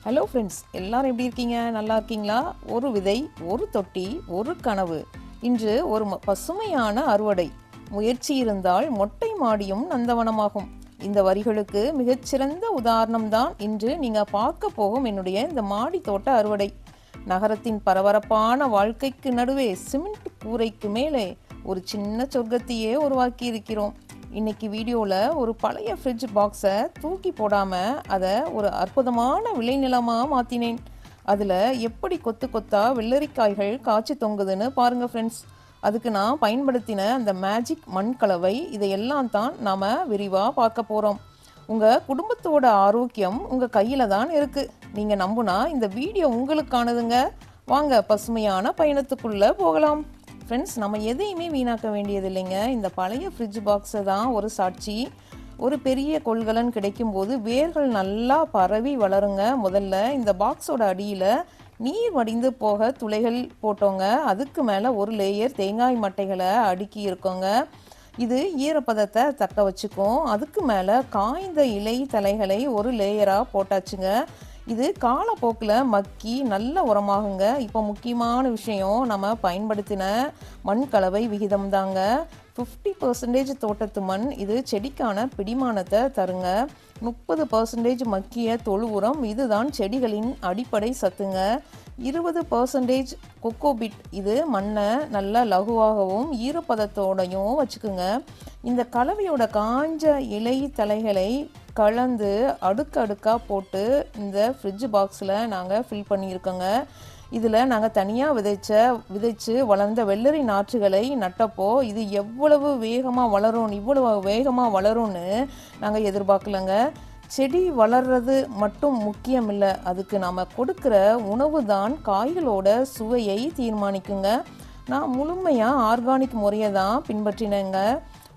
Hello friends, எல்லாரும் எப்படி இருக்கீங்க? நல்லா இருக்கீங்களா? ஒரு விதை, ஒரு தொட்டி, ஒரு கனவு. இன்று ஒரு பசுமையான அறுவடை. முயற்சி இருந்தால் மொட்டை மாடியும் நந்தவனமாகும். இந்த வரிகளுக்கு மிகச்சிறந்த உதாரணம் தான் இன்று நீங்க பார்க்க போகும் என்னுடைய இந்த மாடி தோட்ட அறுவடை. நகரத்தின் பரபரப்பான வாழ்க்கைக்கு நடுவே சிமெண்ட் கூரைக்கு மேலே ஒரு சின்ன சொர்க்கத்தையே உருவாக்கி இருக்கிறோம். இன்னைக்கு வீடியோவில் ஒரு பழைய ஃப்ரிட்ஜ் பாக்ஸை தூக்கி போடாமல் அதை ஒரு அற்புதமான விளைநிலமாக மாற்றினேன். அதில் எப்படி கொத்து கொத்தா வெள்ளரிக்காய்கள் காய்ச்சி தொங்குதுன்னு பாருங்கள் ஃப்ரெண்ட்ஸ். அதுக்கு நான் பயன்படுத்தின அந்த மேஜிக் மண் கலவை இதையெல்லாம் தான் நாம் விரிவாக பார்க்க போகிறோம். உங்கள் குடும்பத்தோட ஆரோக்கியம் உங்கள் கையில் தான் இருக்குது. நீங்கள் நம்புனா இந்த வீடியோ உங்களுக்கானதுங்க. வாங்க பசுமையான பயணத்துக்குள்ளே போகலாம். ஃப்ரெண்ட்ஸ், நம்ம எதையுமே வீணாக்க வேண்டியது இல்லைங்க. இந்த பழைய ஃப்ரிட்ஜ் பாக்ஸை தான் ஒரு சாட்சி. ஒரு பெரிய கொள்கலன் கிடைக்கும்போது வேர்கள் நல்லா பரவி வளருங்க. முதல்ல இந்த பாக்ஸோட அடியில் நீர் வடிந்து போக துளைகள் போட்டோங்க. அதுக்கு மேலே ஒரு லேயர் தேங்காய் மட்டைகளை அடுக்கி இருக்கோங்க. இது ஈரப்பதத்தை தக்க வச்சுக்கும். அதுக்கு மேலே காய்ந்த இலை தலைகளை ஒரு லேயராக போட்டாச்சுங்க. இது காலப்போக்கில் மக்கி நல்ல உரமாகுங்க. இப்போ முக்கியமான விஷயம், நம்ம பயன்படுத்தின மண் கலவை விகிதம் தாங்க. 50% தோட்டத்து மண் இது செடிக்கான பிடிமானத்தை தருங்க. 30% மக்கிய தொழு உரம், இதுதான் செடிகளின் அடிப்படை சத்துங்க. 20% கொக்கோபிட், இது மண்ணை நல்லா லகுவாகவும் ஈரப்பதத்தோடையும் வச்சுக்குங்க. இந்த கலவையோட காஞ்ச இலை தலைகளை கலந்து அடுக்காக போட்டு இந்த ஃப்ரிட்ஜ் பாக்ஸில் நாங்கள் ஃபில் பண்ணியிருக்கோங்க. இதில் நாங்கள் தனியாக விதைச்சு வளர்ந்த வெள்ளரி நாற்றுகளை நட்டப்போ இது எவ்வளவு வேகமாக வளரும், இவ்வளவு வேகமாக வளரும்னு நாங்கள் எதிர்பார்க்கலங்க. செடி வளர்றது மட்டும் முக்கியம் இல்லை, அதுக்கு நாம் கொடுக்குற உணவு தான் காய்களோட சுவையை தீர்மானிக்குங்க. நான் முழுமையாக ஆர்கானிக் முறையை தான் பின்பற்றினேங்க.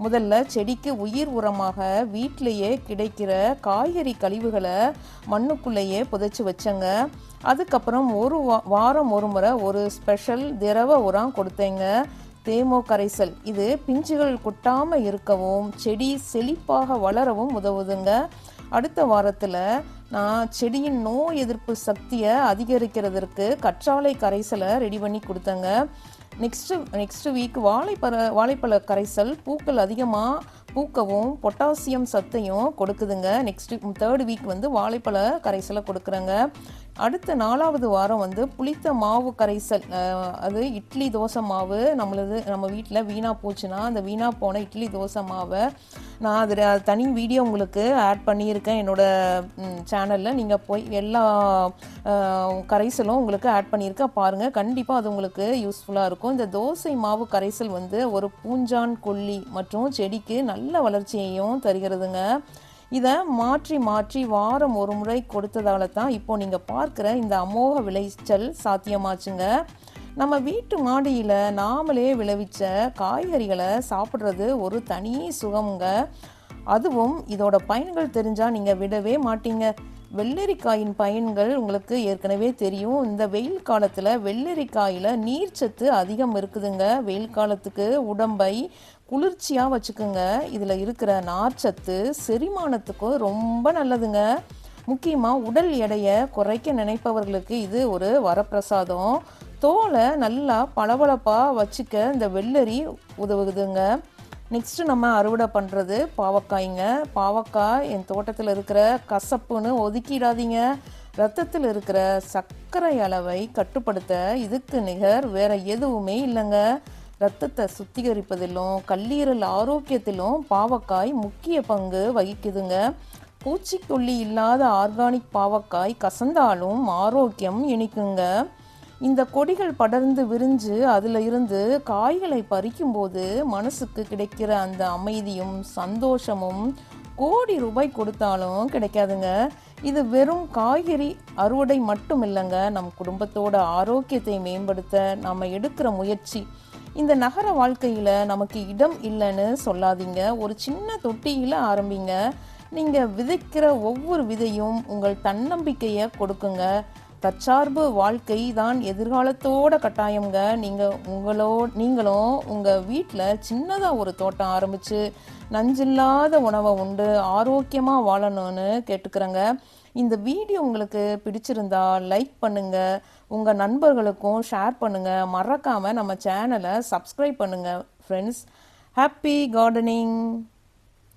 முதல்ல செடிக்கு உயிர் உரமாக வீட்டிலையே கிடைக்கிற காய்கறி கழிவுகளை மண்ணுக்குள்ளேயே புதைச்சி வச்சேங்க. அதுக்கப்புறம் ஒரு வாரம் ஒரு முறை ஒரு ஸ்பெஷல் திரவ உரம் கொடுத்தேங்க. தேமோ கரைசல், இது பிஞ்சுகள் கொட்டாமல் இருக்கவும் செடி செழிப்பாக வளரவும் உதவுதுங்க. அடுத்த வாரத்தில் நான் செடியின் நோய் எதிர்ப்பு சக்தியை அதிகரிக்கிறதுக்கு கற்றாழை கரைசலை ரெடி பண்ணி கொடுத்தேங்க. நெக்ஸ்ட் வீக் வாழைப்பழ கரைசல் பூக்கள் அதிகமாக பூக்கவும் பொட்டாசியம் சத்தையும் கொடுக்குதுங்க. தேர்ட் வீக் வாழைப்பழ கரைசலை கொடுக்குறேங்க. அடுத்த 4வது வாரம் புளித்த மாவு கரைசல், அது இட்லி தோசை மாவு. நம்ம வீட்டில் வீணாக போச்சுன்னா அந்த வீணாக போன இட்லி தோசை மாவை நான் அதில் தனி வீடியோ உங்களுக்கு ஆட் பண்ணியிருக்கேன் என்னோடய சேனலில். நீங்கள் போய் எல்லா கரைசலும் உங்களுக்கு ஆட் பண்ணியிருக்கேன் பாருங்கள். கண்டிப்பாக அது உங்களுக்கு யூஸ்ஃபுல்லாக இருக்கும். இந்த தோசை மாவு கரைசல் ஒரு பூஞ்சான் கொல்லி மற்றும் செடிக்கு நல்ல வளர்ச்சியையும் தருகிறதுங்க. இதை மாற்றி வாரம் ஒரு முறை கொடுத்ததால தான் இப்போ நீங்கள் பார்க்குற இந்த அமோக விளைச்சல் சாத்தியமாச்சுங்க. நம்ம வீட்டு மாடியில் நாமளே விளைவிச்ச காய்கறிகளை சாப்பிட்றது ஒரு தனி சுகமுங்க. அதுவும் இதோட பயன்கள் தெரிஞ்சால் நீங்கள் விடவே மாட்டீங்க. வெள்ளரிக்காயின் பயன்கள் உங்களுக்கு ஏற்கனவே தெரியும். இந்த வெயில் காலத்தில் வெள்ளரிக்காயில் நீர்ச்சத்து அதிகம் இருக்குதுங்க. வெயில் காலத்துக்கு உடம்பை குளிர்ச்சியாக வச்சுக்குங்க. இதில் இருக்கிற நார்ச்சத்து செரிமானத்துக்கும் ரொம்ப நல்லதுங்க. முக்கியமாக உடல் எடையை குறைக்க நினைப்பவர்களுக்கு இது ஒரு வரப்பிரசாதம். தோலை நல்லா பளபளப்பாக வச்சுக்க இந்த வெள்ளரி உதவுதுங்க. நெக்ஸ்ட்டு நம்ம அறுவடை பண்ணுறது பாவக்காய்ங்க. பாவக்காய் என் தோட்டத்தில் இருக்கிற கசப்புன்னு ஒதுக்கிடாதீங்க. ரத்தத்தில் இருக்கிற சர்க்கரை அளவை கட்டுப்படுத்த இதுக்கு நிகர் வேற எதுவுமே இல்லைங்க. ரத்தத்தை சுத்திகரிப்பதிலும் கல்லீரல் ஆரோக்கியத்திலும் பாவக்காய் முக்கிய பங்கு வகிக்குதுங்க. பூச்சிக்கொல்லி இல்லாத ஆர்கானிக் பாவக்காய் கசந்தாலும் ஆரோக்கியம் இனிக்குங்க. இந்த கொடிகள் படர்ந்து விரிஞ்சு அதில் இருந்து காய்களை பறிக்கும்போது மனசுக்கு கிடைக்கிற அந்த அமைதியும் சந்தோஷமும் கோடி ரூபாய் கொடுத்தாலும் கிடைக்காதுங்க. இது வெறும் காய்கறி அறுவடை மட்டும் இல்லைங்க, நம் குடும்பத்தோட ஆரோக்கியத்தை மேம்படுத்த நம்ம எடுக்கிற முயற்சி. இந்த நகர வாழ்க்கையில் நமக்கு இடம் இல்லைன்னு சொல்லாதீங்க. ஒரு சின்ன தொட்டியில் ஆரம்பிங்க. நீங்கள் விதைக்கிற ஒவ்வொரு விதையும் உங்கள் தன்னம்பிக்கையை கொடுக்குங்க. தற்சார்பு வாழ்க்கை தான் எதிர்காலத்தோட கட்டாயங்க. நீங்களும் உங்கள் வீட்டில் சின்னதாக ஒரு தோட்டம் ஆரம்பித்து நஞ்சில்லாத உணவை உண்டு ஆரோக்கியமாக வாழணும்னு கேட்டுக்கிறேங்க. இந்த வீடியோ உங்களுக்கு பிடிச்சிருந்தா லைக் பண்ணுங்க, உங்க நண்பர்களுக்கும் ஷேர் பண்ணுங்க. மறக்காம நம்ம சேனலை சப்ஸ்கிரைப் பண்ணுங்க friends. Happy gardening.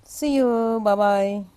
See you. Bye bye.